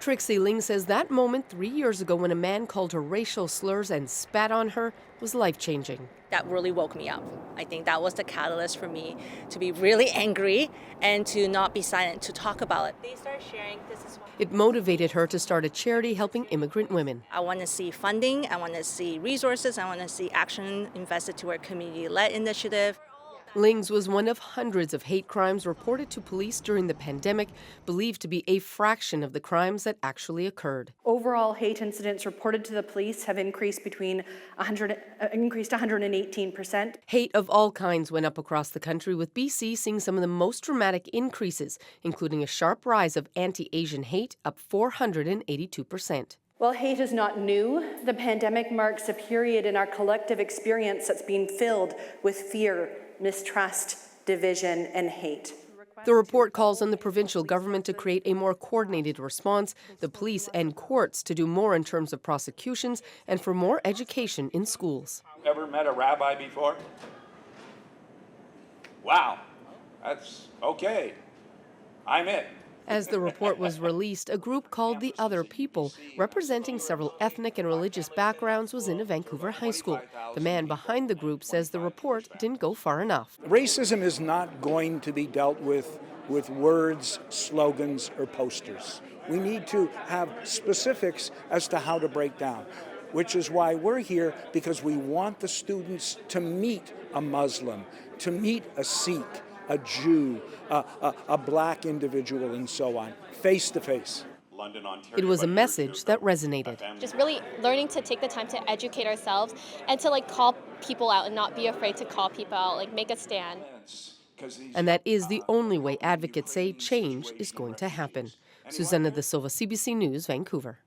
Trixie Ling says that moment 3 years ago when a man called her racial slurs and spat on her was life-changing. That really woke me up. I think that was the catalyst for me to be really angry and to not be silent, to talk about it. They started sharing, this is what It motivated her to start a charity helping immigrant women. I want to see funding, I want to see resources, I want to see action invested toward community-led initiative. Ling's was one of hundreds of hate crimes reported to police during the pandemic, believed to be a fraction of the crimes that actually occurred. Overall, hate incidents reported to the police have increased between 118%. Hate of all kinds went up across the country, with BC seeing some of the most dramatic increases, including a sharp rise of anti-Asian hate, up 482%. While hate is not new, the pandemic marks a period in our collective experience that's been filled with fear, mistrust, division, and hate. The report calls on the provincial government to create a more coordinated response, the police and courts to do more in terms of prosecutions, and for more education in schools. Ever met a rabbi before? Wow, that's okay. I'm it. As the report was released, a group called The Other People, representing several ethnic and religious backgrounds, was in a Vancouver high school. The man behind the group says the report didn't go far enough. Racism is not going to be dealt with words, slogans, or posters. We need to have specifics as to how to break down, which is why we're here, because we want the students to meet a Muslim, to meet a Sikh, a Jew, a black individual, and so on, face to face. It was a message that resonated. Just really learning to take the time to educate ourselves and to call people out and not be afraid to call people out, make a stand. And that is the only way advocates say change is going to happen. Susanna De Silva, CBC News, Vancouver.